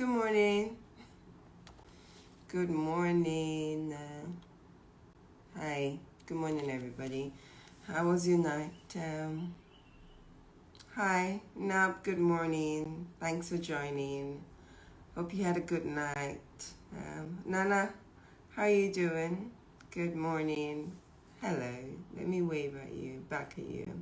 Good morning. Good morning. Hi. Good morning, everybody. How was your night? Hi. Nap. Good morning. Thanks for joining. Hope you had a good night. Nana, how are you doing? Good morning. Hello. Let me wave at you, back at you.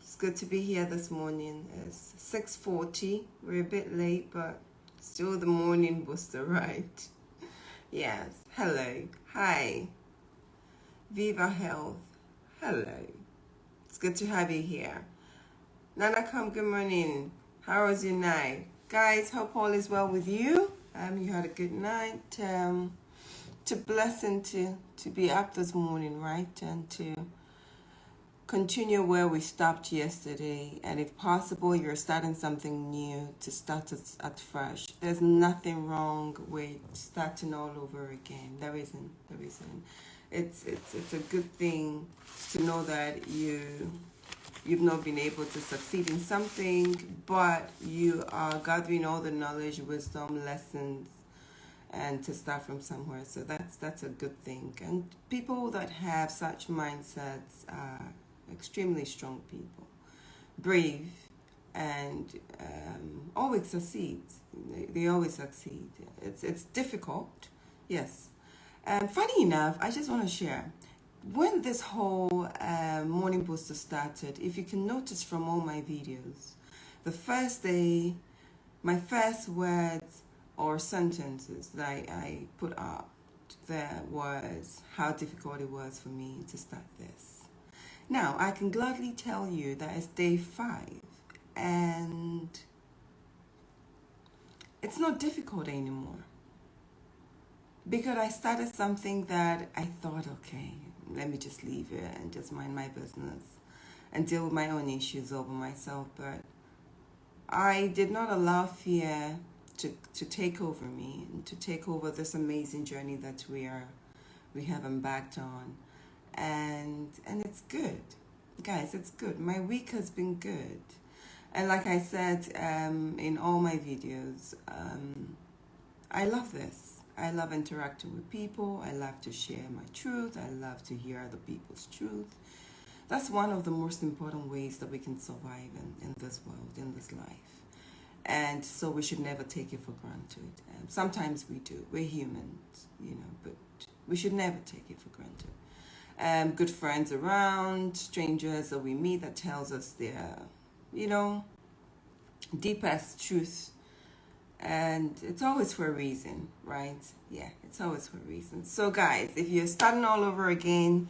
It's good to be here this morning. It's 6:40. We're a bit late, but still the morning booster, right? Yes. Hello. Hi. Viva Health. Hello. It's good to have you here. Nana, come. Good morning. How was your night? Guys, hope all is well with you. You had a good night. It's a blessing to be up this morning, right? And to continue where we stopped yesterday, and if possible you're starting something new, to start it at fresh. There's nothing wrong with starting all over again. There isn't. It's a good thing to know that you've not been able to succeed in something, but you are gathering all the knowledge, wisdom, lessons, and to start from somewhere. So that's a good thing. And people that have such mindsets are extremely strong people, brave, and always succeed. They always succeed. It's difficult, yes. And funny enough, I just want to share, when this whole morning booster started, if you can notice from all my videos, the first day, my first words or sentences that I put up there was how difficult it was for me to start this. Now, I can gladly tell you that it's day 5, and it's not difficult anymore. Because I started something that I thought, okay, let me just leave it and just mind my business and deal with my own issues over myself. But I did not allow fear to take over me and to take over this amazing journey that we have embarked on. And it's good, guys. It's good. My week has been good, and like I said in all my videos, I love this. I love interacting with people. I love to share my truth. I love to hear other people's truth. That's one of the most important ways that we can survive in this world, in this life. And so we should never take it for granted. Sometimes we do. We're humans, but we should never take it for granted. Good friends around, strangers that we meet that tells us their, deepest truth. And it's always for a reason, right? Yeah, it's always for a reason. So guys, if you're starting all over again,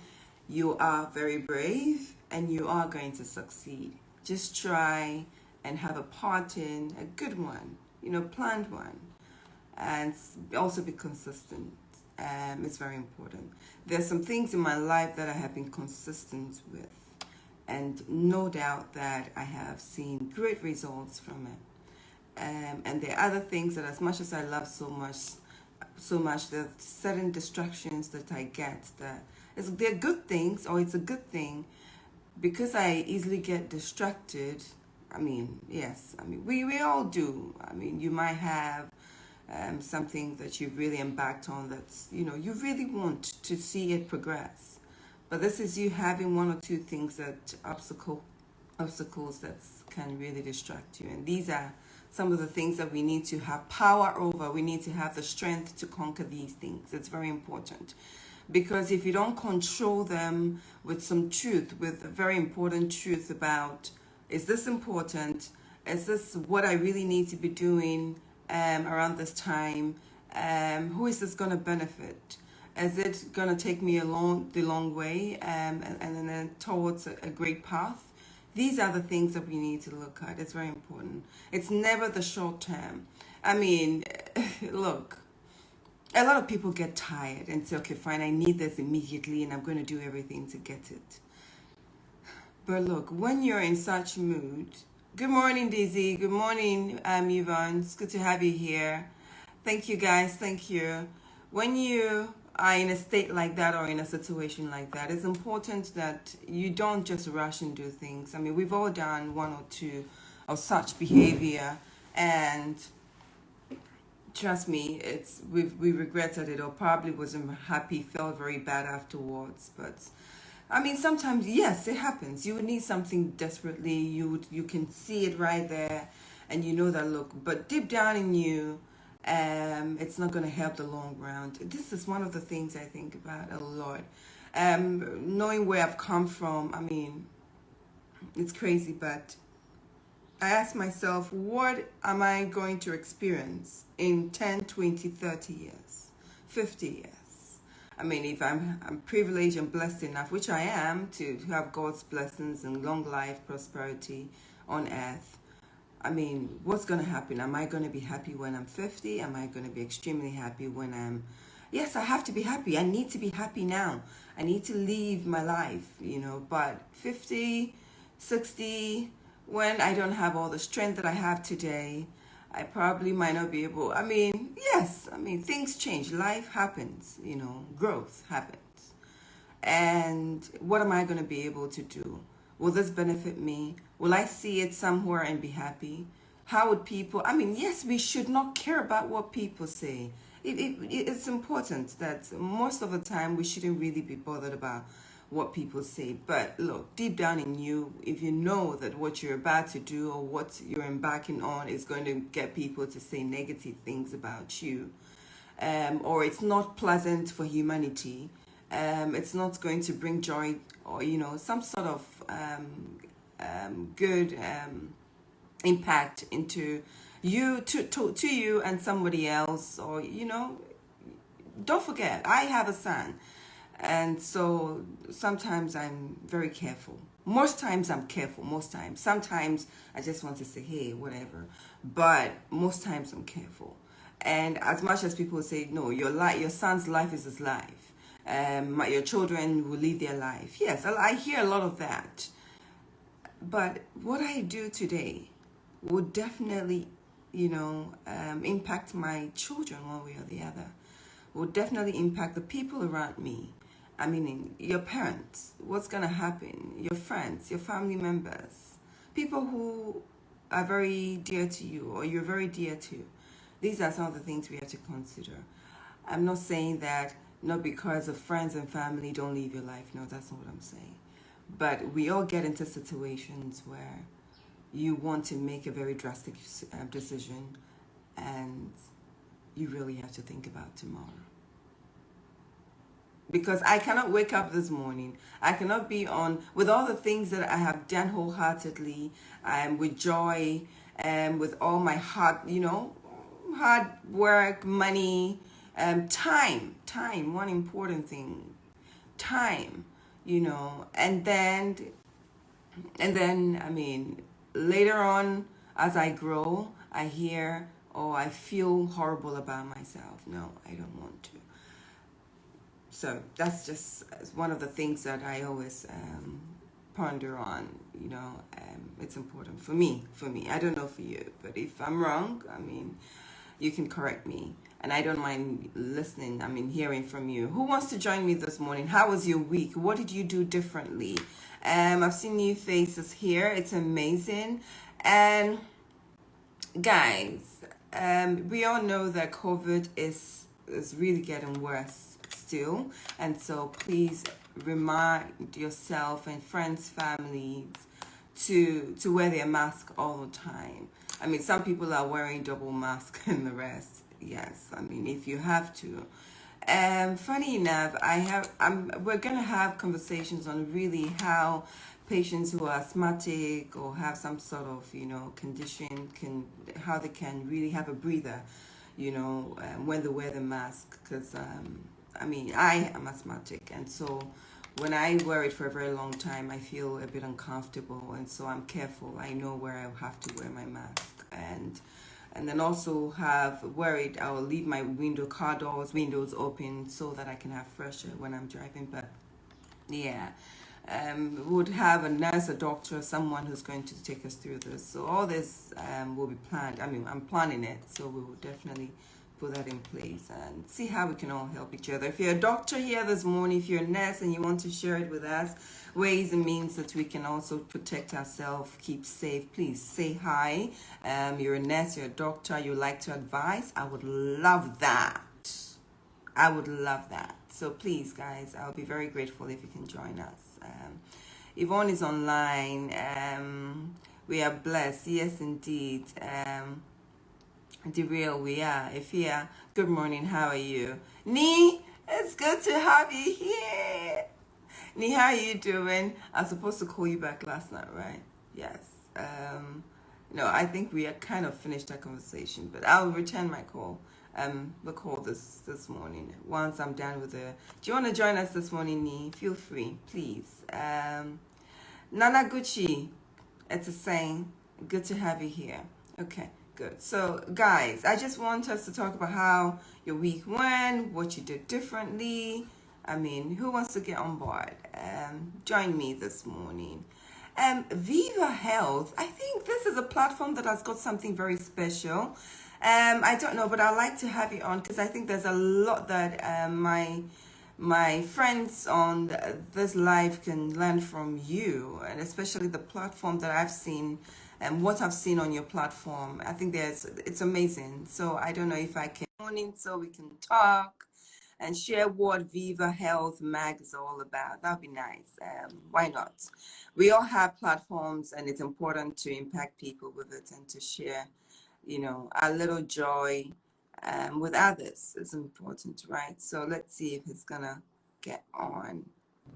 you are very brave and you are going to succeed. Just try and have a part in a good one, planned one. And also be consistent. It's very important. There's some things in my life that I have been consistent with, and no doubt that I have seen great results from it. And there are other things that, as much as I love so much, there are certain distractions that I get that they're good things, or it's a good thing, because I easily get distracted. Yes, we all do. You might have something that you've really embarked on that's, you really want to see it progress. But this is you having one or two things that obstacles that can really distract you. And these are some of the things that we need to have power over. We need to have the strength to conquer these things. It's very important. Because if you don't control them with some truth, with a very important truth about, is this important? Is this what I really need to be doing around this time? Who is this going to benefit? Is it going to take me the long way and then towards a great path? These are the things that we need to look at. It's very important. It's never the short term. Look, a lot of people get tired and say, okay, fine, I need this immediately and I'm going to do everything to get it. But look, when you're in such mood, good morning, Daisy. Good morning, Yvonne. It's good to have you here. Thank you, guys. Thank you. When you are in a state like that or in a situation like that, it's important that you don't just rush and do things. We've all done one or two of such behavior And trust me, we regretted it, or probably wasn't happy, felt very bad afterwards. But I mean, sometimes yes, it happens. You would need something desperately. You can see it right there, and you know that look. But deep down in you, it's not going to help the long run. This is one of the things I think about a lot. Knowing where I've come from, I mean, it's crazy, but I ask myself, what am I going to experience in 10, 20, 30 years, 50 years? I mean, if I'm privileged and blessed enough, which I am, to have God's blessings and long life, prosperity on earth, I mean, what's going to happen? Am I going to be happy when I'm 50? Am I going to be extremely happy when I'm... Yes, I have to be happy. I need to be happy now. I need to live my life, but 50, 60, when I don't have all the strength that I have today, I probably might not be able... I mean, yes, I mean, things change. Life happens, growth happens. And what am I going to be able to do? Will this benefit me? Will I see it somewhere and be happy? How would people... I mean, yes, we should not care about what people say. It's important that most of the time we shouldn't really be bothered about what people say. But look, deep down in you, if you know that what you're about to do or what you're embarking on is going to get people to say negative things about you, or it's not pleasant for humanity, it's not going to bring joy or some sort of good impact into you to you and somebody else, or don't forget, I have a son, and so sometimes I'm very careful. Most times I'm careful. Most times, sometimes I just want to say, hey, whatever, but most times I'm careful. And as much as people say, no, your son's life is his life, your children will live their life, yes, I hear a lot of that. But what I do today will definitely, impact my children one way or the other. Will definitely impact the people around me. I mean, your parents, what's going to happen? Your friends, your family members, people who are very dear to you or you're very dear to. These are some of the things we have to consider. I'm not saying that not because of friends and family don't live your life. No, that's not what I'm saying. But we all get into situations where you want to make a very drastic decision, and you really have to think about tomorrow. Because I cannot wake up this morning. I cannot be on, with all the things that I have done wholeheartedly, with joy, and with all my hard work, money, time, one important thing, time, and then, I mean, later on, as I grow, I hear, oh, I feel horrible about myself. No, I don't want to. So that's just one of the things that I always ponder on. It's important for me. I don't know for you, but if I'm wrong, I mean, you can correct me. And I don't mind listening, hearing from you. Who wants to join me this morning? How was your week? What did you do differently? I've seen new faces here. It's amazing. And guys, we all know that COVID is really getting worse still. And so please remind yourself and friends, families to wear their mask all the time. Some people are wearing double mask and the rest. Yes, if you have to. Funny enough, we're gonna have conversations on really how patients who are asthmatic or have some sort of condition how they can really have a breather, when they wear the mask. Because I am asthmatic, and so when I wear it for a very long time, I feel a bit uncomfortable, and so I'm careful. I know where I have to wear my mask, and then also have worried I'll leave my windows open so that I can have fresh air when I'm driving. But yeah, would have a nurse, a doctor, someone who's going to take us through this. So all this will be planned. I'm planning it, so we will definitely put that in place and see how we can all help each other. If you're a doctor here this morning, if you're a nurse and you want to share it with us, ways and means that we can also protect ourselves, keep safe, please say hi. You're a nurse, you're a doctor, you like to advise. I would love that. I would love that. So please, guys, I'll be very grateful if you can join us. Yvonne is online. We are blessed. Yes, indeed. The real we are. Ifia, good morning. How are you? Ni, it's good to have you here. Ni, how are you doing? I was supposed to call you back last night, right? Yes. No, I think we had kind of finished our conversation, but I'll return my call. The call this morning. Once I'm done with the. Do you want to join us this morning, Ni? Feel free, please. Nanaguchi, it's a saying. Good to have you here. Okay, good. So, guys, I just want us to talk about how your week went, what you did differently. I mean, who wants to get on board? Join me this morning. Viva Health, I think this is a platform that has got something very special. I don't know, but I'd like to have you on because I think there's a lot that my friends on this live can learn from you, and especially the platform that I've seen and what I've seen on your platform. I think it's amazing. So I don't know if I can morning so we can talk and share what Viva Health Mag is all about. That'd be nice. Why not? We all have platforms, and it's important to impact people with it and to share, our little joy with others. It's important, right? So let's see if it's gonna get on.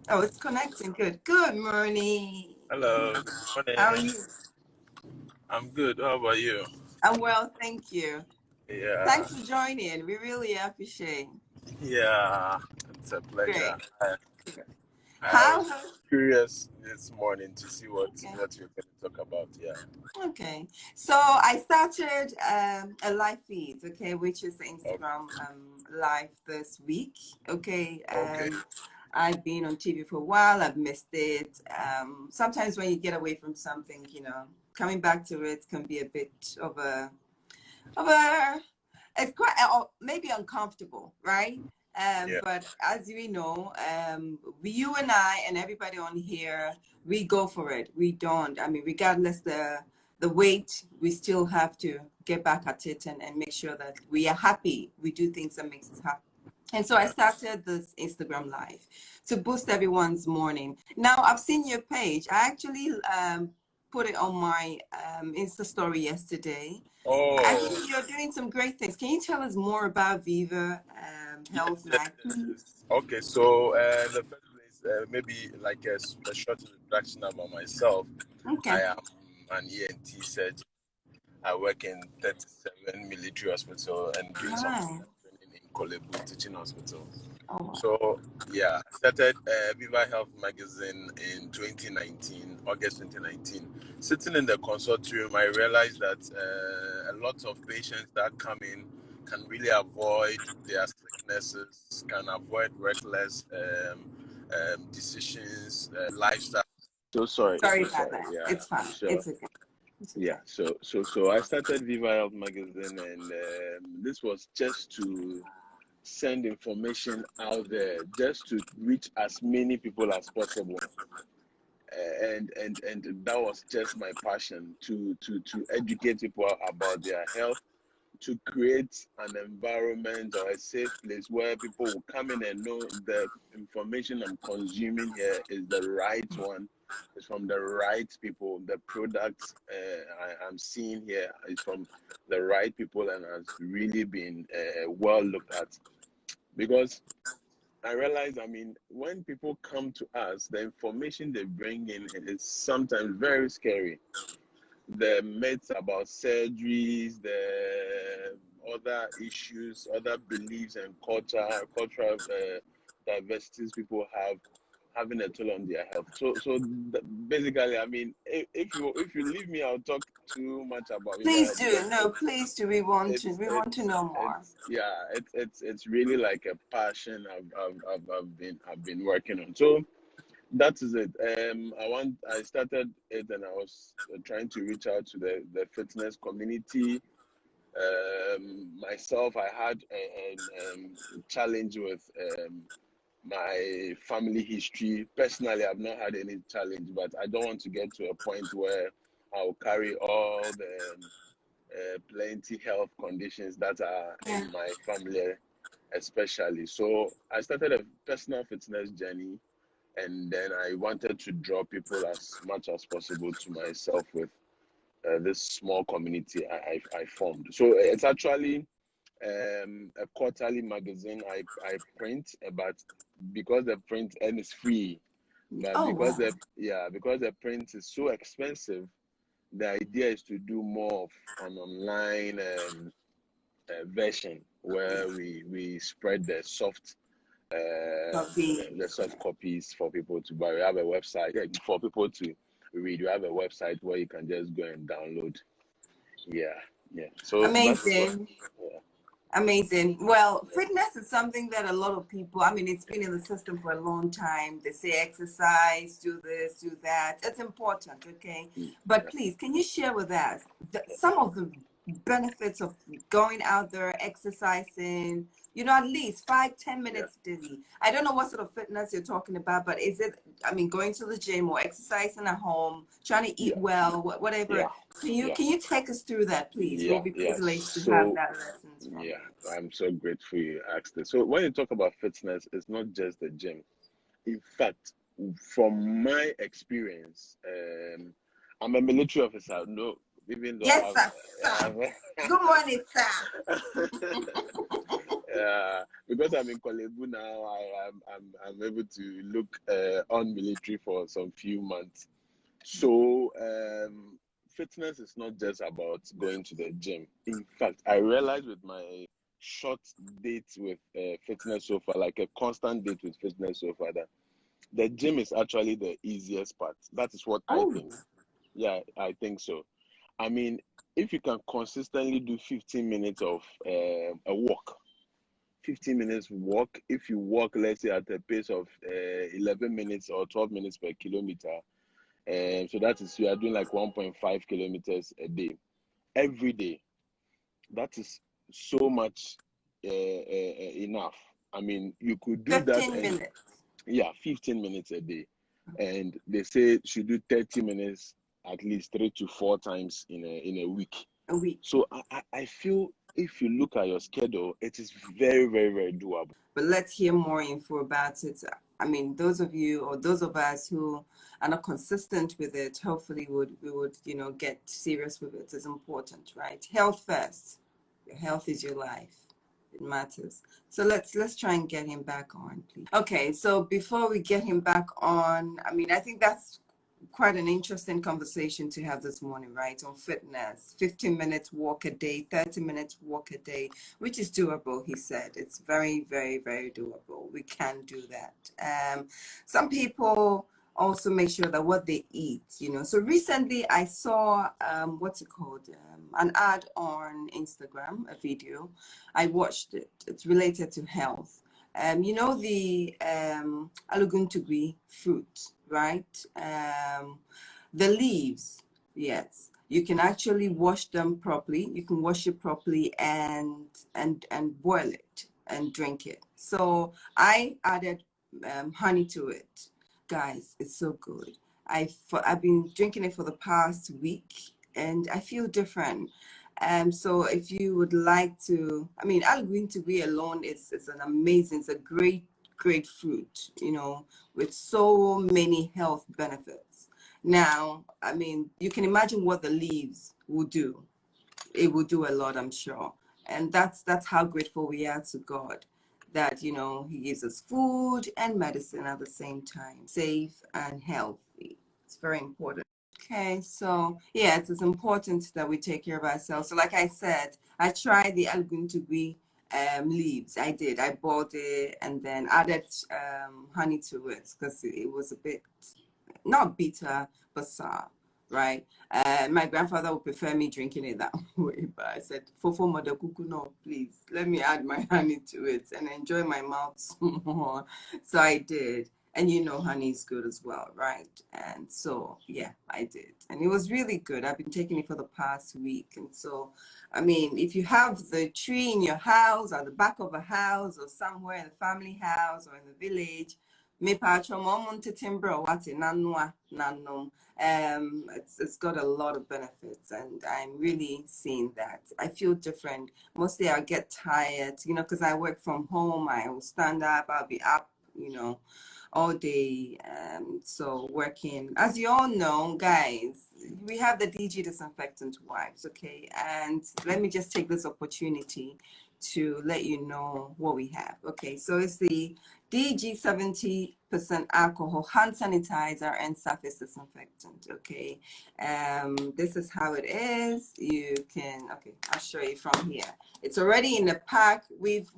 Oh, it's connecting. Good. Good morning. Hello. Good How are morning. you? I'm good. How about you? I'm well, thank you. Yeah. Thanks for joining. We really appreciate. Yeah. It's a pleasure. Great. I How? was curious this morning to see what Okay. what you're going to talk about. Yeah. Okay, so I started a live feed, okay, which is the Okay. Instagram live this week. Okay, Okay. I've been on TV for a while. I've missed it. Sometimes when you get away from something, coming back to it can be a bit of a it's quite maybe uncomfortable, right? Yeah. But as we know, you and I and everybody on here, we go for it. We don't. I mean, regardless the weight, we still have to get back at it and make sure that we are happy. We do things that makes us happy. And so I started this Instagram live to boost everyone's morning. Now I've seen your page. I actually put it on my Insta story yesterday. I Oh. think you're doing some great things. Can you tell us more about Viva Health Yes, Mag, yes, please? yes. Okay. So, in the first place, maybe like a short introduction about myself. Okay. I am an ENT surgeon. I work in 37 military hospital and doing some Nice. training in Kolebu Teaching Hospital. Oh, wow. So yeah, I started Viva Health Magazine in 2019, August 2019. Sitting in the consulting, I realized that a lot of patients that come in can really avoid their sicknesses, can avoid reckless decisions, lifestyle. So sorry, Sorry so about sorry. that. Yeah. It's fine. So It's okay. It's okay. yeah, so I started Viva Health Magazine, and this was just to send information out there, just to reach as many people as possible. And that was just my passion to educate people about their health, to create an environment or a safe place where people will come in and know the information I'm consuming here is the right one. It's from the right people. The products I'm seeing here is from the right people and has really been well looked at. Because I realize, I mean, when people come to us, the information they bring in is sometimes very scary. The myths about surgeries, the other issues, other beliefs and cultural diversities people have, having a toll on their health. So basically, I mean, if you leave me, I'll talk too much about it. Please do. No, please do. We want to know more. It's really like a passion I've been working on. So that is it. I started it and I was trying to reach out to the fitness community, Myself, I had a challenge with my family history. Personally, I've not had any challenge, but I don't want to get to a point where I'll carry all the plenty health conditions that are Yeah. in my family, especially. So I started a personal fitness journey, and then I wanted to draw people as much as possible to myself with this small community I formed. So it's actually a quarterly magazine I print, but because the print and it's free, but Oh, because wow. the print is so expensive, the idea is to do more of an online version where we spread the soft Copy. the soft copies for people to buy. We have a website for people to read. We have a website where you can just go and download. Yeah, yeah. So that is what. Amazing. Yeah, Amazing. Well, fitness is something that a lot of people, I mean, it's been in the system for a long time. They say exercise, do this, do that. It's important, okay? But yeah. please, can you share with us some of the benefits of going out there, exercising, at least 5-10 minutes daily? I don't know what sort of fitness you're talking about, but is it, I mean, going to the gym or exercising at home, trying to eat Yeah, well, whatever? yeah, yeah, Can you take us through that, please? We'll yeah, be yeah. privileged to have So, that lessons from yeah, you. I'm so grateful you asked this. So, when you talk about fitness, it's not just the gym. In fact, from my experience, I'm a military officer. No, even though Yes, sir. I Sir. have, Good morning, sir. because I'm in Kolebu now, I'm able to look on military for some few months. So, fitness is not just about going to the gym. In fact, I realized with my short dates with fitness so far, like a constant date with fitness so far, that the gym is actually the easiest part. That is what I Oh, think. Yeah, I think so. I mean, if you can consistently do 15 minutes of a walk, 15 minutes walk, if you walk, let's say, at a pace of 11 minutes or 12 minutes per kilometer, so that is, you are doing like 1.5 kilometers a day, every day. That is so much enough. I mean, you could do that 15 and minutes yeah, 15 minutes a day. And they say should do 30 minutes at least 3 to 4 times in a week. a week. So I feel if you look at your schedule, it is very, very, very doable. But let's hear more info about it. I mean, those of you or those of us who are not consistent with it, hopefully we would, get serious with it. It's important, right? Health first. Your health is your life. It matters. So let's try and get him back on, please. Okay, so before we get him back on, I mean, I think that's quite an interesting conversation to have this morning, right? On fitness. 15 minutes walk a day, 30 minutes walk a day, which is doable, he said. It's very, very, very doable. We can do that. Some people also make sure that what they eat, So recently I saw, what's it called? An ad on Instagram, a video. I watched it. It's related to health. The aluguntugui fruit, right? The leaves, yes. You can actually wash them properly. You can wash it properly and boil it and drink it. So I added honey to it. Guys, it's so good. I've been drinking it for the past week and I feel different. So if you would like to, I mean, aluguntugui alone is an amazing, it's a great fruit, with so many health benefits. Now, I mean, you can imagine what the leaves will do. It will do a lot, I'm sure. And that's how grateful we are to God that, he gives us food and medicine at the same time, safe and healthy. It's very important. Okay, so yeah, it is important that we take care of ourselves. So like I said, I tried the aluguntugui leaves. I did. I boiled it and then added honey to it because it was a bit not bitter but sour, right? My grandfather would prefer me drinking it that way, but I said, "Fofo mother kuku, no, please let me add my honey to it and enjoy my mouth some more." So I did. And you know honey is good as well, right? And so yeah, I did, and it was really good. I've been taking it for the past week. And so I mean, if you have the tree in your house or the back of a house or somewhere in the family house or in the village, me pacho momunte timber or what in nanwa nanom. It's got a lot of benefits, and I'm really seeing that. I feel different. Mostly I get tired, you know, because I work from home. I will stand up, I'll be up, you know, all day. So working, as you all know, guys, we have the DG disinfectant wipes, okay? And let me just take this opportunity to let you know what we have. Okay, so it's the DG 70% alcohol hand sanitizer and surface disinfectant. Okay, this is how it is. You can, okay, I'll show you from here. It's already in the pack. We've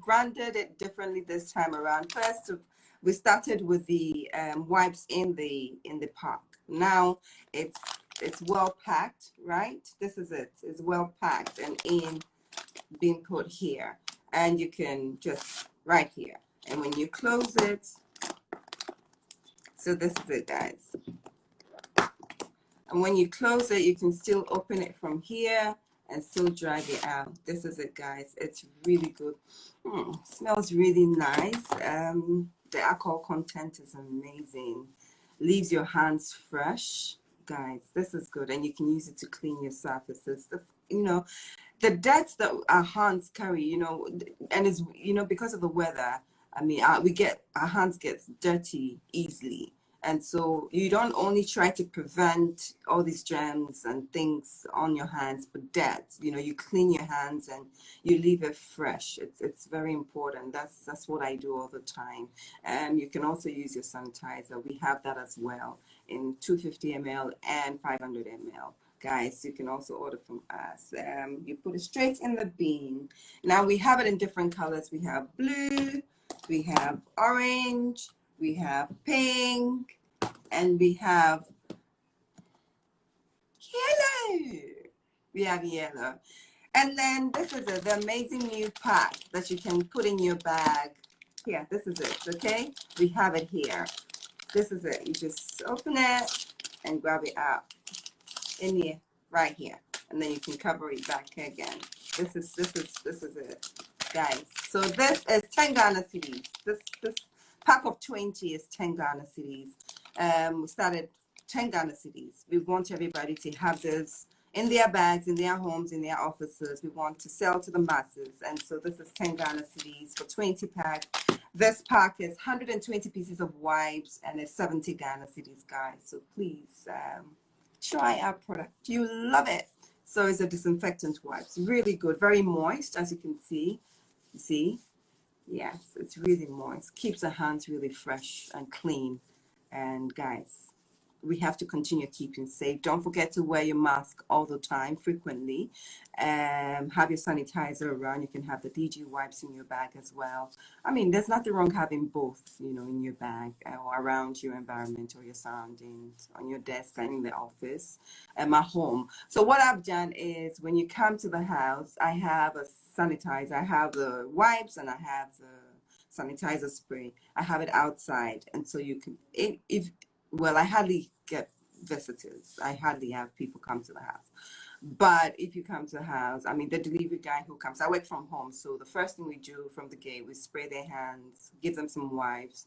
branded it differently this time around. First, we started with the wipes in the pack. Now it's well packed, right? This is it. It's well packed and in being put here, and you can just right here. And when you close it, so this is it, guys. And when you close it, you can still open it from here and still drag it out. This is it, guys. It's really good. Smells really nice. The alcohol content is amazing. Leaves your hands fresh, guys. This is good, and you can use it to clean your surfaces. You know, the debts that our hands carry, you know, and it's, you know, because of the weather, I mean, our hands get dirty easily. And so you don't only try to prevent all these germs and things on your hands, but dirt, you know, you clean your hands and you leave it fresh. It's very important. That's what I do all the time. And you can also use your sanitizer. We have that as well in 250 ml and 500 ml. Guys, you can also order from us. You put it straight in the bin. Now we have it in different colors. We have blue, we have orange, we have pink, and we have yellow. We have yellow. And then this is it, the amazing new pack that you can put in your bag. Here, this is it, okay? We have it here. This is it. You just open it and grab it out in here, right here, and then you can cover it back again. This is it, guys. So this is 10 Ghana cedis. This pack of 20 is 10 Ghana cedis. We started 10 Ghana cedis. We want everybody to have this in their bags, in their homes, in their offices. We want to sell to the masses, and so this is 10 Ghana cedis for 20 packs. This pack is 120 pieces of wipes, and it's 70 Ghana cedis, guys. So please, try our product. You love it. So it's a disinfectant wipes. Really good. Very moist, as you can see. You see? Yes, it's really moist. Keeps the hands really fresh and clean. And guys, we have to continue keeping safe. Don't forget to wear your mask all the time, frequently. Have your sanitizer around. You can have the DG wipes in your bag as well. I mean, there's nothing wrong having both, you know, in your bag or around your environment or your surroundings, on your desk and in the office and my home. So what I've done is when you come to the house, I have a sanitizer. I have the wipes and I have the sanitizer spray. I have it outside. And so you can, well, I hardly get visitors. I hardly have people come to the house. But if you come to the house, I mean, the delivery guy who comes, I work from home. So the first thing we do from the gate, we spray their hands, give them some wipes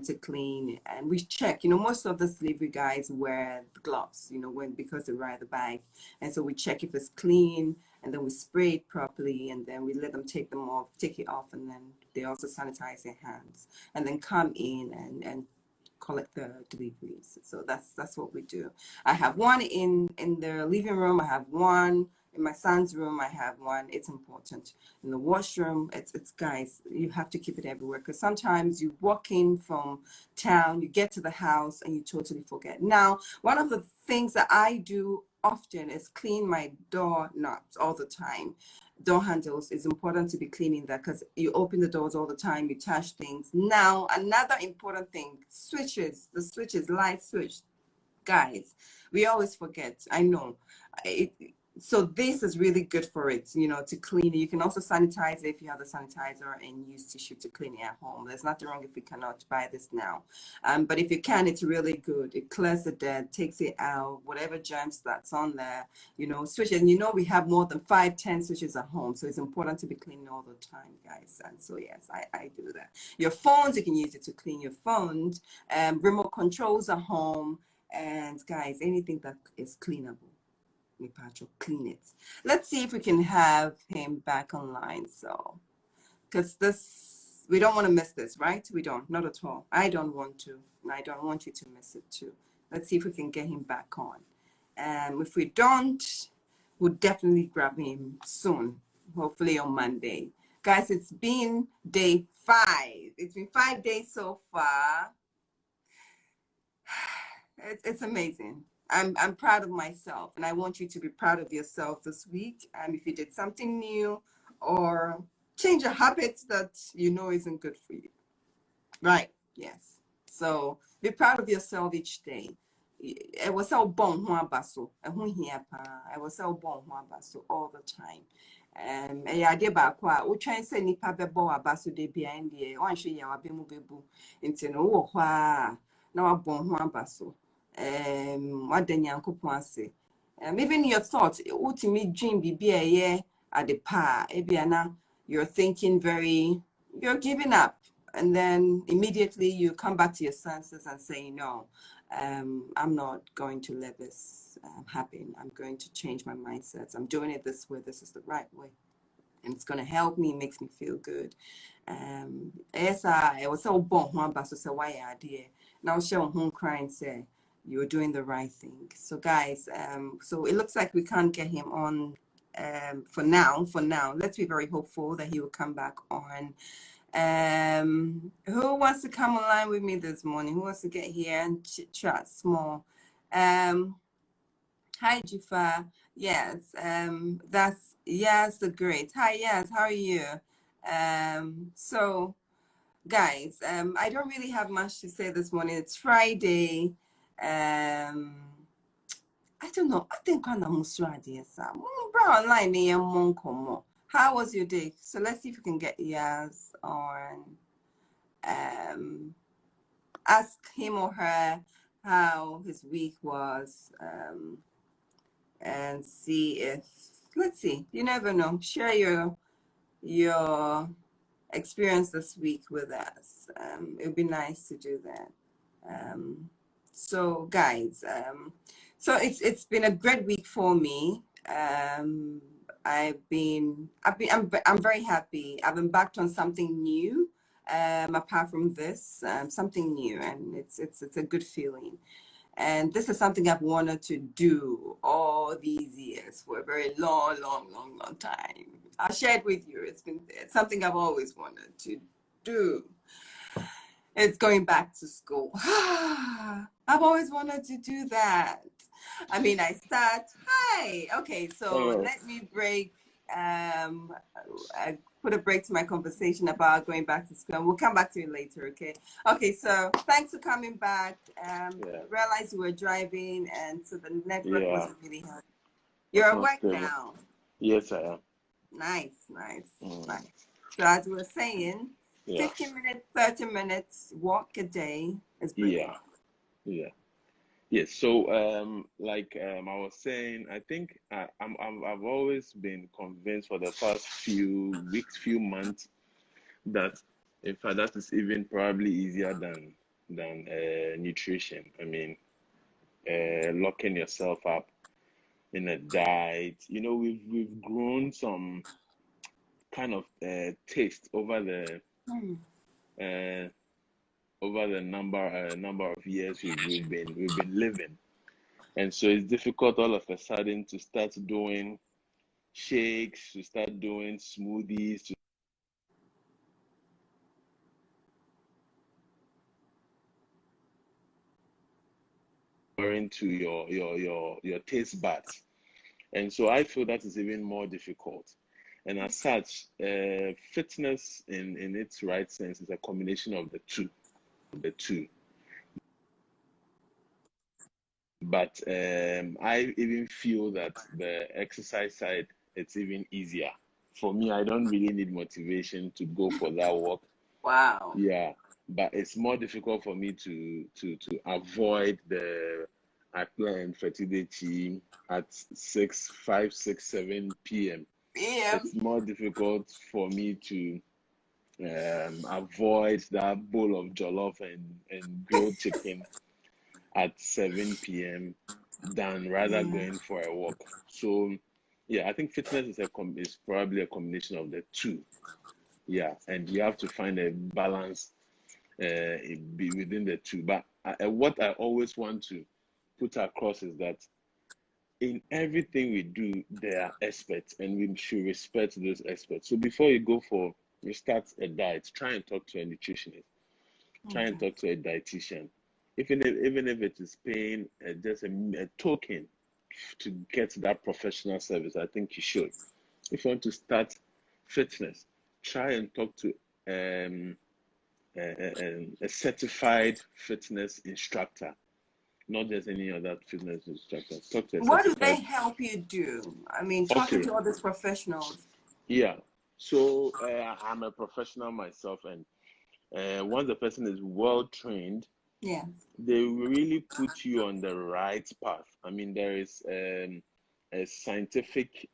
to clean. And we check, you know, most of the delivery guys wear the gloves, you know, because they ride the bike. And so we check if it's clean, and then we spray it properly, and then we let them take it off, and then they also sanitize their hands, and then come in and collect the deliveries. So that's what we do. I have one in the living room. I have one in my son's room. I have one. It's important. In the washroom, it's guys, you have to keep it everywhere, because sometimes you walk in from town, you get to the house and you totally forget. Now, one of the things that I do often is clean my door knobs all the time. Door handles is important to be cleaning that, because you open the doors all the time, you touch things. Now, another important thing, switches, the switches, light switch. Guys, we always forget. I know. So this is really good for it, you know, to clean it. You can also sanitize it if you have the sanitizer and use tissue to clean it at home. There's nothing wrong if you cannot buy this now. But if you can, it's really good. It clears the dirt, takes it out, whatever germs that's on there, you know, switches. And you know, we have more than 5-10 switches at home. So it's important to be clean all the time, guys. And so, yes, I do that. Your phones, you can use it to clean your phones. Remote controls at home. And guys, anything that is cleanable. Patrick, clean it. Let's see if we can have him back online. So, because this, we don't want to miss this, right? We don't, not at all. I don't want to, and I don't want you to miss it too. Let's see if we can get him back on. And if we don't, we'll definitely grab him soon, hopefully on Monday. Guys, it's been day 5. It's been 5 days so far. It's amazing. I'm proud of myself, and I want you to be proud of yourself this week. If you did something new or change a habit that you know isn't good for you, right? Yes. So be proud of yourself each day. I was so born I was so born all the time. I did back what try and say nipa bebo abaso de behind the one show ya wabemu bebu into no now born abaso. What the nyankopon ase. Even your thoughts, ultimate dream be a at the pa, ebiana, you're thinking you're giving up. And then immediately you come back to your senses and say, no, I'm not going to let this happen. I'm going to change my mindsets. I'm doing it this way. This is the right way. And it's going to help me, makes me feel good. Yes, I was so born, but so why idea. Now, show home crying, say, you're doing the right thing. So guys, so it looks like we can't get him on for now. Let's be very hopeful that he will come back on. Who wants to come online with me this morning? Who wants to get here and chit chat small? Hi Jifa. Yes, that's Yes the Great. Hi, yes, how are you? So guys, I don't really have much to say this morning. It's Friday. I don't know. I think I'm online. How was your day? So let's see if we can get Yaz on. Ask him or her how his week was, and see if, let's see. You never know. Share your experience this week with us. It would be nice to do that. So guys, so it's been a great week for me. I'm very happy. I've embarked on something new, apart from this, something new, and it's a good feeling. And this is something I've wanted to do all these years for a very long time. I'll share it with you. It's something I've always wanted to do. It's going back to school. I've always wanted to do that. I mean, hi. Okay, so let me break, I put a break to my conversation about going back to school. We'll come back to it later, okay? Okay, so thanks for coming back. Realized you were driving, and so the network wasn't really helping. You're at work now? Yes, I am. Nice. So as we were saying, 15 minutes, 30 minutes walk a day is brilliant. Yes. So, like I was saying, I think I've always been convinced for the past few weeks, few months, that in fact that is even probably easier than nutrition. I mean, locking yourself up in a diet. You know, we've grown some kind of taste over the number of years we've been living, and so it's difficult all of a sudden to start doing shakes, to start doing smoothies, to your taste buds. And so I feel that is even more difficult. And as such, fitness in its right sense is a combination of the two. But I even feel that the exercise side, it's even easier. For me, I don't really need motivation to go for that walk. Wow. Yeah, but it's more difficult for me to avoid the Akla and Fetidechi at 6, 5, 6, 7 p.m. Yeah. It's more difficult for me to avoid that bowl of jollof and grilled chicken at 7 p.m. than rather Yeah. going for a walk. So, yeah, I think fitness is probably a combination of the two. Yeah, and you have to find a balance be within the two. But what I always want to put across is that in everything we do, there are experts, and we should respect those experts. So before you start a diet, try and talk to a nutritionist, try and Okay. talk to a dietitian, even if it is paying just a token to get that professional service. I think you should. If you want to start fitness, try and talk to um, a certified fitness instructor, not just any other fitness instructor. Talk to a What do they certified. help you do? I mean, talking Okay, to other professionals. yeah. So I'm a professional myself, and once the person is well trained, Yeah. they really put you on the right path. I mean, there is a scientific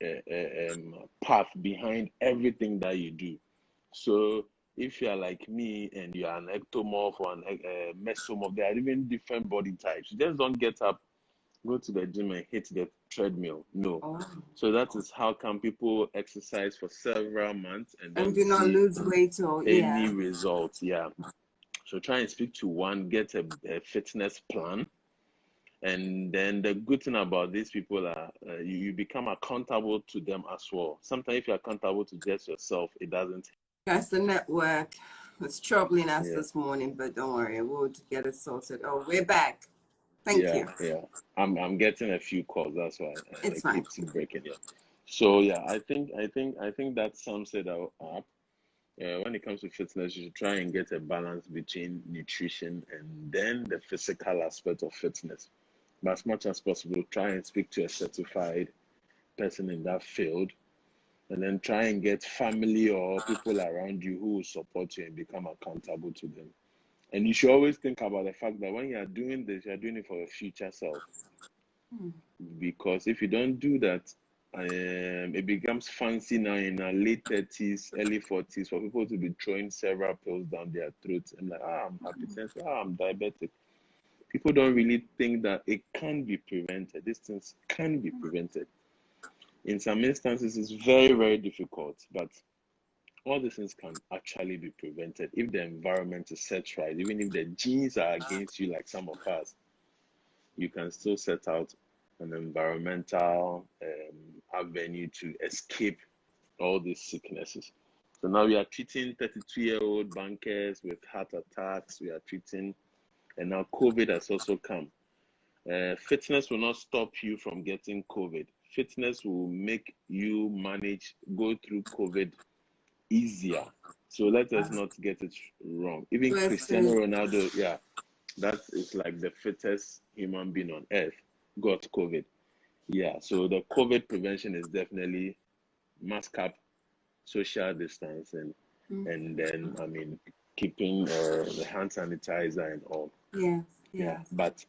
path behind everything that you do. So if you are like me and you are an ectomorph or an mesomorph, there are even different body types. You just don't get up, go to the gym and hit the treadmill. No. Oh. So that is how come people exercise for several months and And don't do not see lose weight or any yeah. results. Yeah. So try and speak to one, get a fitness plan. And then the good thing about these people are you become accountable to them as well. Sometimes if you're accountable to just yourself, it doesn't. Guys, the network was troubling us Yeah, this morning, but don't worry, we'll get it sorted. Oh, we're back. Thank yeah, you. yeah. I'm getting a few calls. That's why It's it fine. keeps breaking. Yeah. So yeah, I think that sums it up. When it comes to fitness, you should try and get a balance between nutrition and then the physical aspect of fitness. But as much as possible, try and speak to a certified person in that field, and then try and get family or people around you who will support you and become accountable to them. And you should always think about the fact that when you are doing this, you are doing it for your future self. Because if you don't do that, it becomes fancy now in our late 30s, early 40s for people to be throwing several pills down their throats and like, I'm hypertensive, I'm diabetic. People don't really think that it can be prevented. These things can be prevented. In some instances, it's very, very difficult, but all these things can actually be prevented if the environment is set right. Even if the genes are against you, like some of us, you can still set out an environmental avenue to escape all these sicknesses. So now we are treating 32-year-old bankers with heart attacks. We are treating, and now COVID has also come. Fitness will not stop you from getting COVID. Fitness will make you go through COVID easier. So let us not get it wrong. Even Cristiano Versus, Ronaldo, yeah, that is like the fittest human being on earth, got COVID. Yeah, so the COVID prevention is definitely mask up, social distancing, and then I mean keeping the hand sanitizer and all. yes, Yeah, yes. but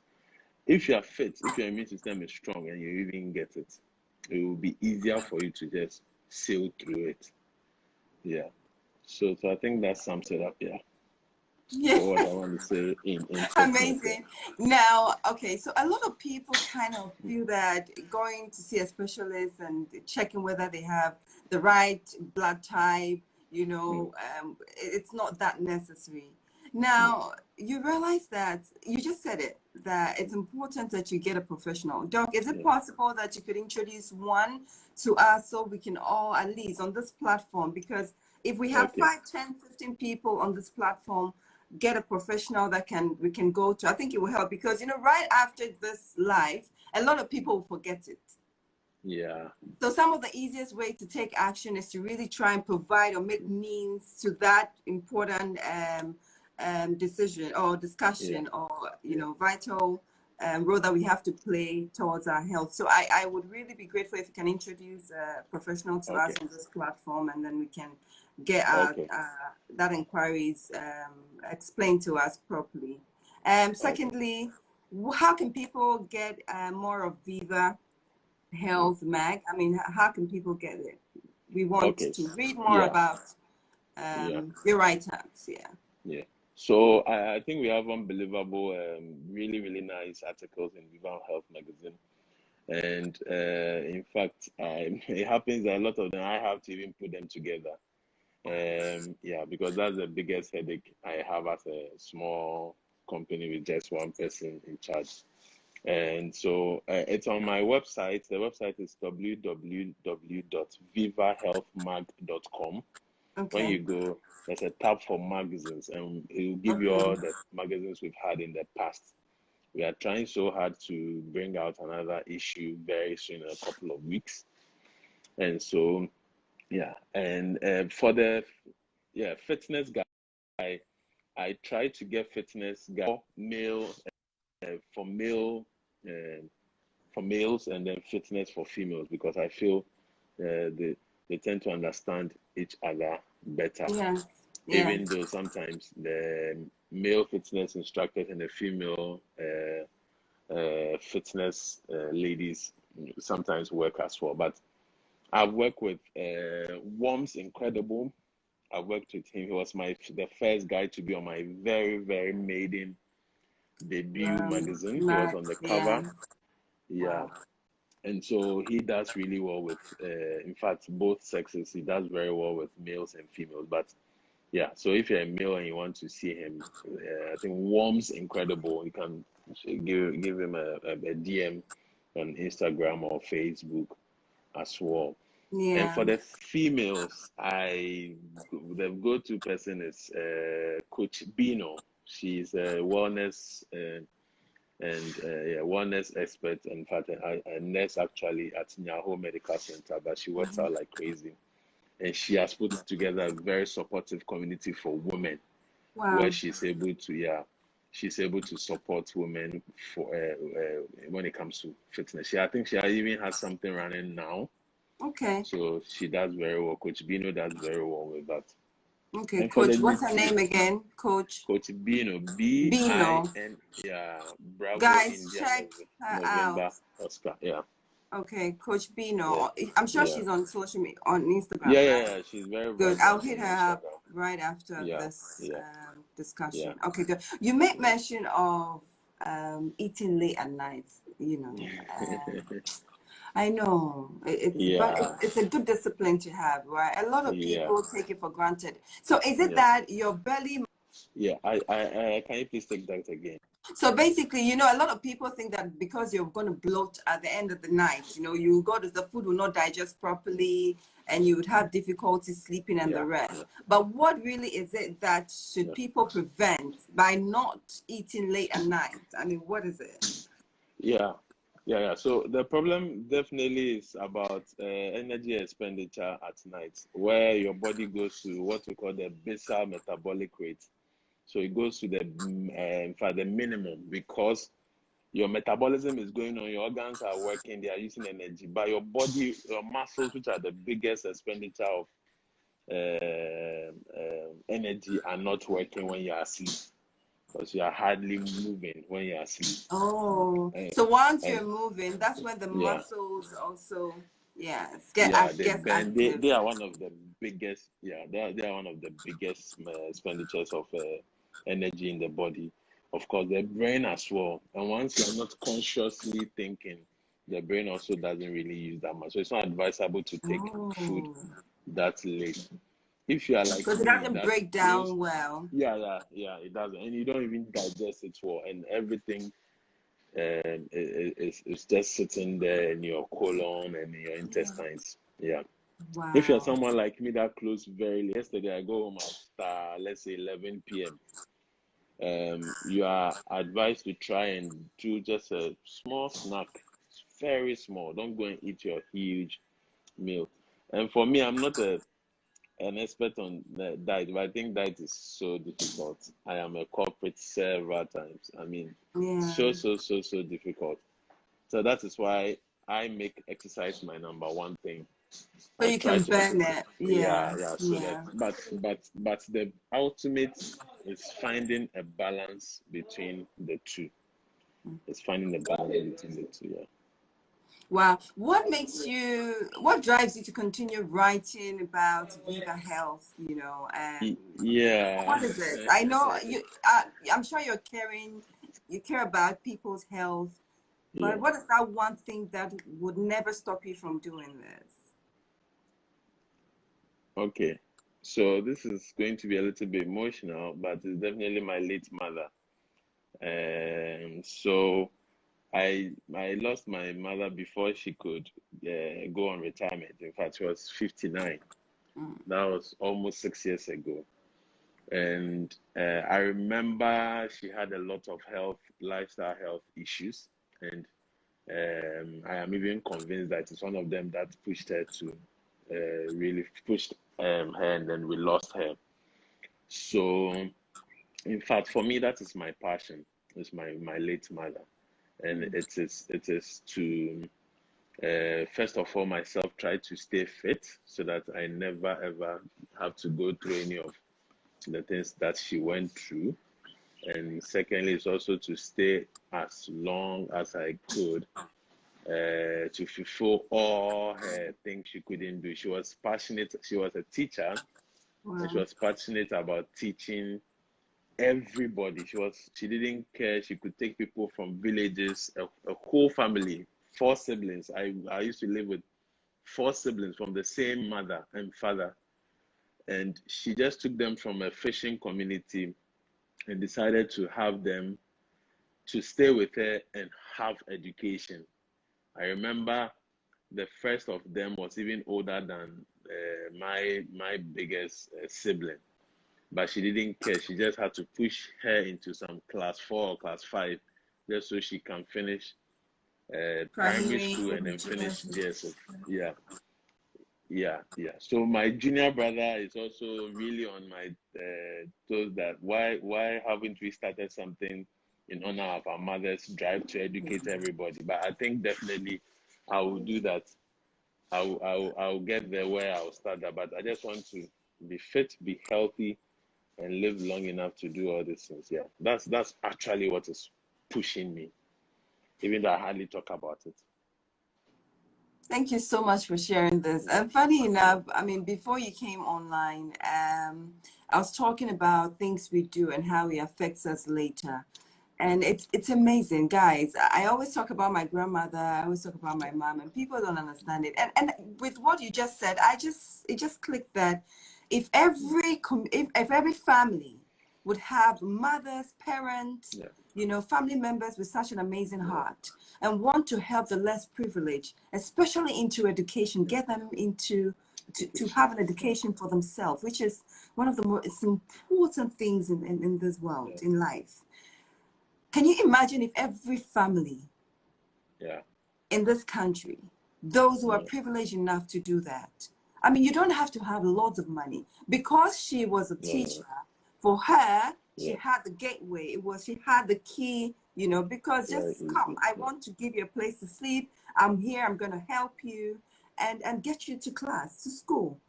if you are fit, if your immune system is strong and you even get it, it will be easier for you to just sail through it. Yeah. So I think that sums it up. Yeah. Yeah. For what I want to say in fitness. Yeah. Amazing. Now, okay, so a lot of people kind of feel that going to see a specialist and checking whether they have the right blood type, Mm, it's not that necessary. mm, Now, you realize that you just said it, that it's important that you get a professional. Doc, is it yeah. possible that you could introduce one to us so we can all, at least on this platform, because if we have Okay. 5, 10, 15 people on this platform, get a professional that we can go to. I think it will help because right after this live, a lot of people will forget it. Yeah. So some of the easiest way to take action is to really try and provide or make means to that important decision or Yeah. discussion or Yeah. vital role that we have to play towards our health. So I would really be grateful if you can introduce a professional to us Okay. on this platform, and then we can get Okay. that inquiries explained to us properly. Secondly, how can people get more of Viva Health Mag? I mean, how can people get it? We want Okay. to read more Yeah. about Yeah. your write-ups. Yeah. Yeah. So I think we have unbelievable, really, really nice articles in Viva Health magazine. And in fact, it happens that a lot of them I have to even put them together. Yeah, because that's the biggest headache I have as a small company with just one person in charge. And so it's on my website. The website is www.vivahealthmag.com. When Okay. you go, there's a tab for magazines, and it will give you Okay. all the magazines we've had in the past. We are trying so hard to bring out another issue very soon, in a couple of weeks. And so, yeah, and for the fitness guy, I try to get fitness guy for male for males, and then fitness for females, because I feel they tend to understand each other better. Yeah. Even though sometimes the male fitness instructors and the female fitness ladies sometimes work as well. But I've worked with Worms Incredible. I worked with him. He was the first guy to be on my very, very maiden debut magazine. He was on the cover. Yeah. Wow. And so he does really well with, in fact, both sexes. He does very well with males and females. But yeah, so if you're a male and you want to see him, I think Worms Incredible. You can give him a DM on Instagram or Facebook as well. And Yeah. for the females, the go-to person is Coach Bino. She's a wellness wellness expert, in fact, a nurse actually at Nyaho Medical Center, but she works out like crazy. And she has put together a very supportive community for women, Wow. where she's able to support women for when it comes to fitness. I think she even has something running now. Okay. So she does very well. Coach Bino does very well with that. Okay, And for Coach, the what's her name again? Coach Coach Bino, Bino. BIN, yeah, Bravo Guys, India check her out. November Oscar, yeah. Okay, Coach Yeah, Bino. I'm sure yeah, she's on social media, on Instagram, yeah, right? yeah, yeah. She's very Good. I'll vibrant hit on her up Instagram. right after Yeah, this yeah, discussion. yeah. Okay, good. You made mention of eating late at night. I know but Yeah, it's a good discipline to have, right? A lot of yeah, people take it for granted. So is it yeah, that your belly? yeah. I can you please take that again? So basically, a lot of people think that because you're going to bloat at the end of the night, the food will not digest properly and you would have difficulty sleeping and the rest. Yeah, But what really is it that should yeah. people prevent by not eating late at night? I mean, what is it? Yeah, yeah. So the problem definitely is about energy expenditure at night, where your body goes to what we call the basal metabolic rate. So it goes to in fact, the minimum, because your metabolism is going on, your organs are working, they are using energy, but your body, your muscles, which are the biggest expenditure of energy, are not working when you are asleep, because you are hardly moving when you are asleep. Oh, so once you're moving, that's when the muscles also, get active. They are one of the biggest, they are one of the biggest expenditures of energy in the body. Of course, the brain as well. And once you're not consciously thinking, the brain also doesn't really use that much. So it's not advisable to take food that late. If you are like because it me, doesn't break down well. Yeah, it doesn't, and you don't even digest it well, and everything it's just sitting there in your colon and in your intestines. Yeah. Wow. If you're someone like me that closed very late, yesterday I go home after, let's say, 11 p.m. You are advised to try and do just a small snack, very small. Don't go and eat your huge meal. And for me, I'm not a an expert on diet, but I think diet is so difficult. I am a corporate several times. I mean, Yeah. so difficult. So that is why I make exercise my number one thing. So I you try can to burn exercise. it. Yeah, Yeah. yeah. So that, Yeah. but the ultimate is finding a balance between the two. It's finding the balance between the two. Yeah. Wow. What drives you to continue writing about Viva Health, and Yeah. what is it? I know I'm sure you care about people's health, but Yeah. what is that one thing that would never stop you from doing this? Okay. So this is going to be a little bit emotional, but it's definitely my late mother. So I lost my mother before she could go on retirement. In fact, she was 59. Mm. That was almost 6 years ago. And I remember she had a lot of lifestyle health issues. And I am even convinced that it's one of them that pushed her to really pushed her, and then we lost her. So, in fact, for me, that is my passion. It's my late mother, and it is to first of all myself try to stay fit so that I never ever have to go through any of the things that she went through. And secondly, it's also to stay as long as I could to fulfill all her things she couldn't do. She was passionate. She was a teacher, and she Wow. was passionate about teaching everybody. She didn't care. She could take people from villages, a whole family, four siblings. I used to live with four siblings from the same mother and father, and she just took them from a fishing community and decided to have them to stay with her and have education. I remember the first of them was even older than my biggest sibling, but she didn't care. She just had to push her into some class 4 or class 5 just so she can finish primary Primary, school and then finish university. JSF. Yeah, yeah. So my junior brother is also really on my toes that why haven't we started something in honor of our mother's drive to educate everybody? But I think definitely I will do that. I'll get there where I'll start that. But I just want to be fit, be healthy, and live long enough to do all these things. Yeah, that's actually what is pushing me, even though I hardly talk about it. Thank you so much for sharing this. And funny enough, I mean, before you came online, I was talking about things we do and how it affects us later. And it's amazing, guys. I always talk about my grandmother. I always talk about my mom, and people don't understand it. And with what you just said, it just clicked that if every family would have mothers, parents, Yeah, family members with such an amazing yeah, heart and want to help the less privileged, especially into education, yeah. get them into to Education. have an education for themselves, which is one of the most important things in this world, Yeah, in life. Can you imagine if every family yeah, in this country, those who are yeah, privileged enough to do that? I mean, you don't have to have lots of money. Because she was a yeah, teacher, for her, she yeah. had the gateway. She had the key, because Very just come, easy. I Yeah, want to give you a place to sleep. I'm here, I'm going to help you and get you to class, to school.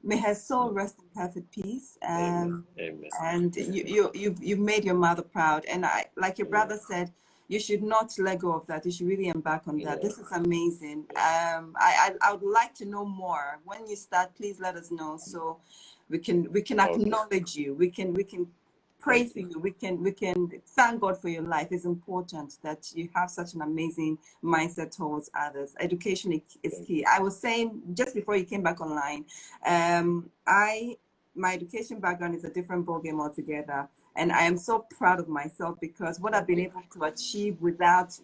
May her soul yeah. rest in perfect peace. Amen. Amen. And you've made your mother proud. And like your Amen. brother said, you should not let go of that. You should really embark on that. Yeah, This is amazing. yeah. I would like to know more. When you start, please let us know so we can Okay. acknowledge you. We can pray Thank for you. you. We can thank God for your life. It's important that you have such an amazing mindset towards others. Education is Thank key. you. I was saying just before you came back online, my education background is a different ballgame altogether, and I am so proud of myself because what I've been Okay. able to achieve without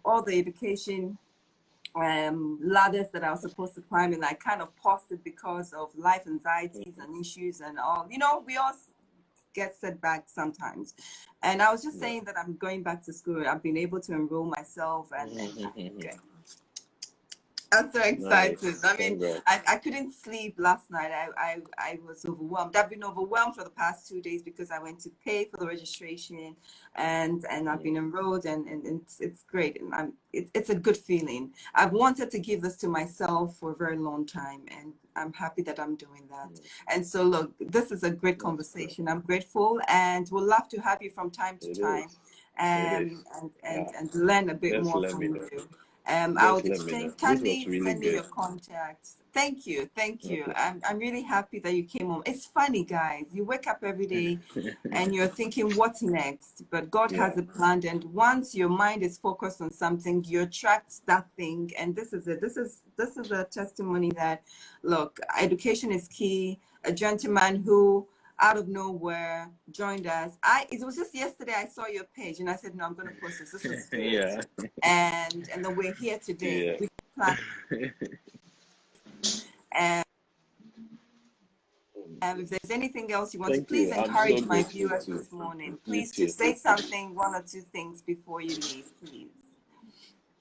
all the education ladders that I was supposed to climb, and I kind of paused it because of life anxieties and issues and all. We all get setbacks sometimes. And I was just Yeah. saying that I'm going back to school. I've been able to enroll myself and Mm-hmm. okay. I'm so excited. Nice. I mean, Congrats. I couldn't sleep last night. I was overwhelmed. I've been overwhelmed for the past 2 days because I went to pay for the registration and I've been enrolled and it's great. And it's a good feeling. I've wanted to give this to myself for a very long time and I'm happy that I'm doing that. And so look, this is a great That's good. conversation. I'm grateful and we'll love to have you from time to It time is. It is. Yeah. and learn a bit Just more let me from know. you. I'll Just let me know. exchange. This was Kindly really send me good. your contacts. Thank you. Thank you. Okay. I'm really happy that you came home. It's funny, guys. You wake up every day and you're thinking, what's next? But God Yeah. has a plan. And once your mind is focused on something, you attract that thing. And this is it. This is a testimony that, look, education is key. A gentleman who out of nowhere joined us. It was just yesterday I saw your page and I said, no, I'm going to post this. This is good. Yeah. And then we're here today. Yeah. We plan and if there's anything else you want to Thank please you. I'm so encourage my grateful viewers to this morning. you Please to too. say something, one or two things before you leave, please.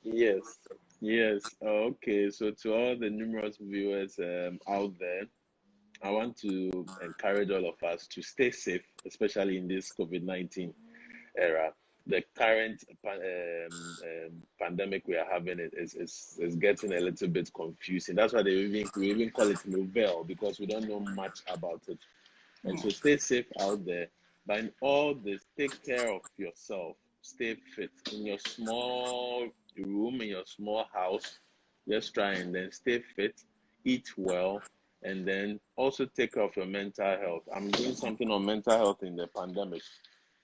Yes. Yes. Okay. So to all the numerous viewers out there, I want to encourage all of us to stay safe, especially in this COVID-19 era. The current pandemic we are having is getting a little bit confusing. That's why we even call it novel because we don't know much about it. And so stay safe out there. But in all this, take care of yourself. Stay fit in your small room, in your small house. Just try and then stay fit, eat well, and then also take care of your mental health. I'm doing something on mental health in the pandemic.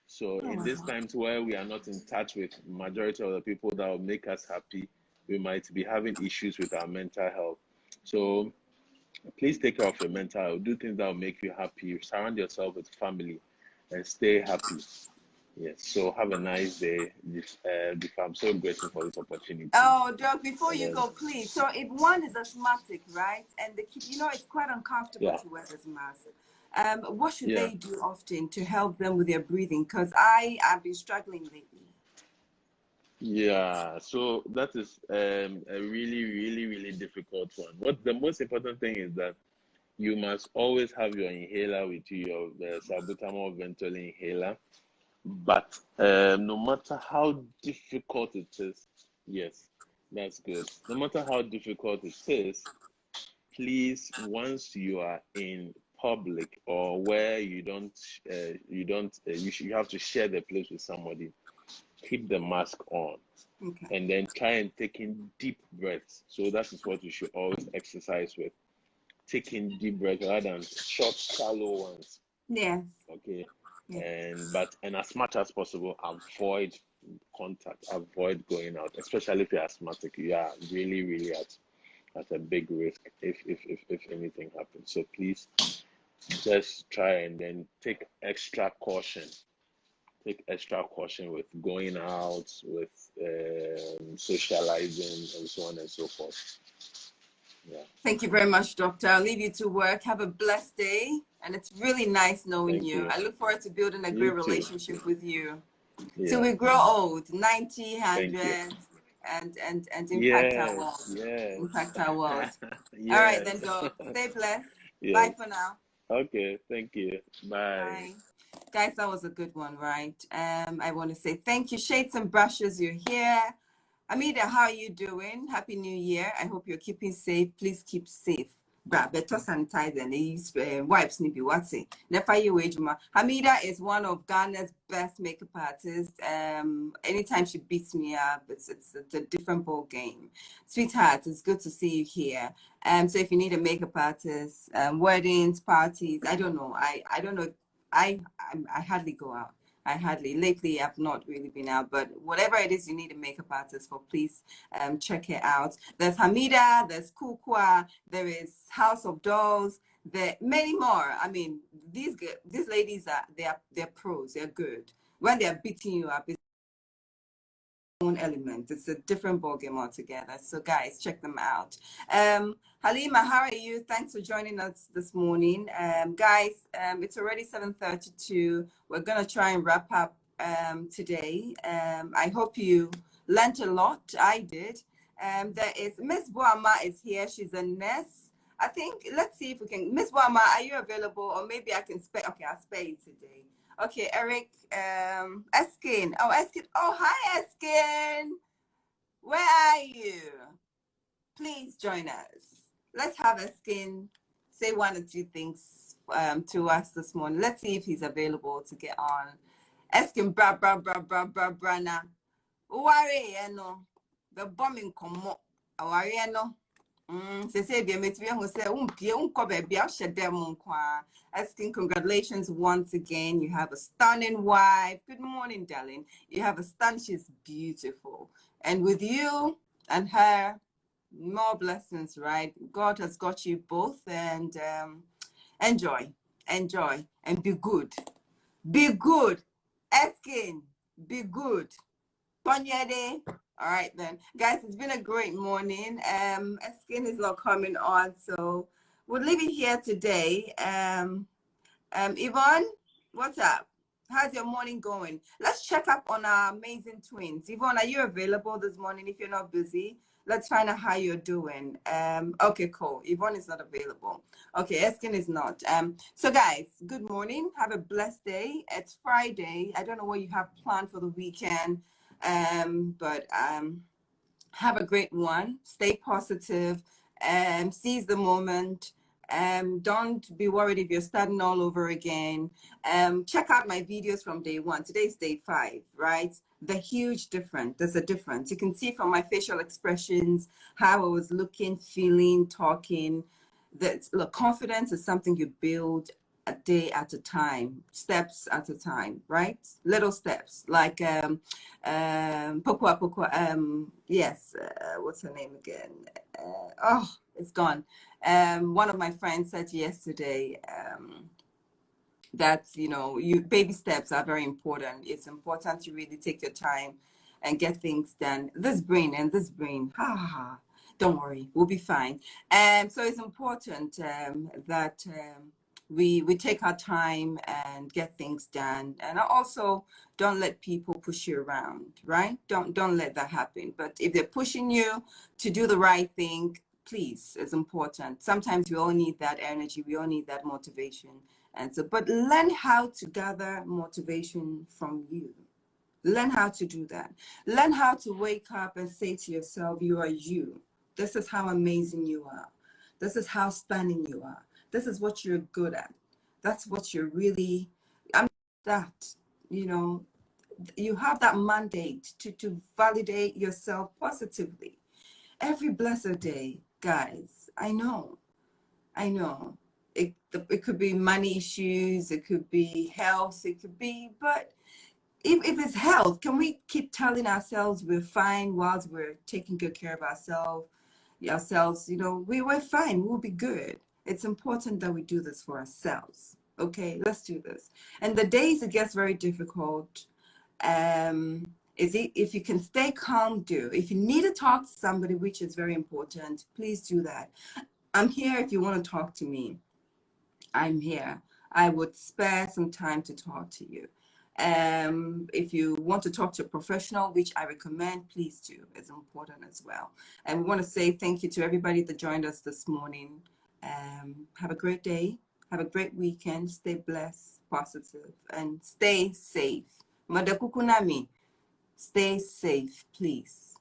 So in these times where we are not in touch with majority of the people that will make us happy, we might be having issues with our mental health. So please take care of your mental health. Do things that will make you happy. Surround yourself with family and stay happy. Yes. So have a nice day. I'm so grateful for this opportunity. Oh, Doc, before And you then, go, please. So if one is asthmatic, right, and the kid, it's quite uncomfortable yeah, to wear this mask. What should yeah. they do often to help them with their breathing? Because I've been struggling lately. Yeah, so that is a really, really, really difficult one. What the most important thing is that you must always have your inhaler with you, your salbutamol Ventolin inhaler. But no matter how difficult it is, yes, that's good. No matter how difficult it is, please, once you are in public or where you have to share the place with somebody, keep the mask on. Okay. And then try and take in deep breaths. So that is what you should always exercise with. Taking deep breaths rather than short, shallow ones. Yes. Okay. Yeah. And as much as possible, avoid contact, avoid going out, especially if you're asthmatic. You are really, really at a big risk if anything happens. So please just try and then take extra caution. Take extra caution with going out, with socializing, and so on and so forth. Yeah. Thank you very much, Doctor. I'll leave you to work. Have a blessed day. And it's really nice knowing Thank you. you. I look forward to building a You great too. relationship with you. Yeah. Till we grow old, 90, Thank you. 100, and impact our world. Yes. Yes. Impact our world. Yes. All right, then, Doc. Stay blessed. Yes. Bye for now. Okay. Thank you. Bye. Bye. Guys, that was a good one, right? I want to say thank you. Shades and Brushes, you're here. Amida, how are you doing? Happy New Year. I hope you're keeping safe. Please keep safe. Better sanitize and use wipes. What's it? Hamida is one of Ghana's best makeup artists. Anytime she beats me up, it's a different ball game. Sweetheart, it's good to see you here. So if you need a makeup artist, weddings, parties, I don't know. I don't know. I hardly go out. Lately I've not really been out, but whatever it is you need a makeup artist for, please check it out. There's Hamida, there's Kukwa, there is House of Dolls, there many more. I mean, these ladies they're pros, they're good. When they're beating you up, it's own element. It's a different ballgame altogether. So guys, check them out. Halima, how are you? Thanks for joining us this morning. Guys, it's already 7:32. We're gonna try and wrap up today. I hope you learned a lot. I did. There is Miss Boama is here. She's a nurse. I think, let's see if we can. Miss Boama, are you available? Or maybe I can spare. Okay, I'll spare you today. Okay, Eric, Eskin. Oh, Eskin. Oh, hi, Eskin. Where are you? Please join us. Let's have Eskin say one or two things to us this morning. Let's see if he's available to get on. Eskin, bra, na. Worry, no. The bombing come up. Worry, no. Say Asking congratulations once again. You have a stunning wife. Good morning, darling. You have a stunning, she's beautiful. And with you and her, more blessings, right? God has got you both, and enjoy, and be good. Be good. Asking, be good. Ponyede. All right then, guys, it's been a great morning. Skin is not coming on, so we'll leave it here today. Yvonne, what's up? How's your morning going? Let's check up on our amazing twins. Yvonne, are you available this morning? If you're not busy, let's find out how you're doing. Okay, cool. Yvonne is not available. Okay, Eskin is not. So guys, good morning. Have a blessed day. It's Friday. I don't know what you have planned for the weekend. But have a great one. Stay positive and seize the moment. Don't be worried if you're starting all over again. Check out my videos from day one. Today's day 5, right? The huge difference. There's a difference. You can see from my facial expressions how I was looking, feeling, talking. That look, confidence is something you build a day at a time, steps at a time, right? Little steps, like Pokwa, yes, what's her name again? Oh, it's gone. One of my friends said yesterday that, you know, baby steps are very important. It's important to really take your time and get things done. This brain, don't worry, we'll be fine. So it's important that we take our time and get things done, and also don't let people push you around, right? Don't let that happen. But if they're pushing you to do the right thing, please, it's important. Sometimes we all need that energy, we all need that motivation. And so, but learn how to gather motivation from you. Learn how to do that. Learn how to wake up and say to yourself, you are you. This is how amazing you are. This is how stunning you are. This is what you're good at. That's what you're really, that, you know, you have that mandate to validate yourself positively. Every blessed day, guys, I know. It could be money issues, it could be health, it could be, but if it's health, can we keep telling ourselves we're fine whilst we're taking good care of ourselves, you know, we're fine, we'll be good. It's important that we do this for ourselves. Okay, let's do this. And the days it gets very difficult, if you can stay calm, do. If you need to talk to somebody, which is very important, please do that. I'm here if you want to talk to me. I'm here. I would spare some time to talk to you. If you want to talk to a professional, which I recommend, please do. It's important as well. And we want to say thank you to everybody that joined us this morning. Have a great day. Have a great weekend. Stay blessed, positive, and stay safe. Madakukunami, stay safe, please.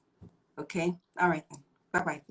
Okay? All right then. Bye-bye.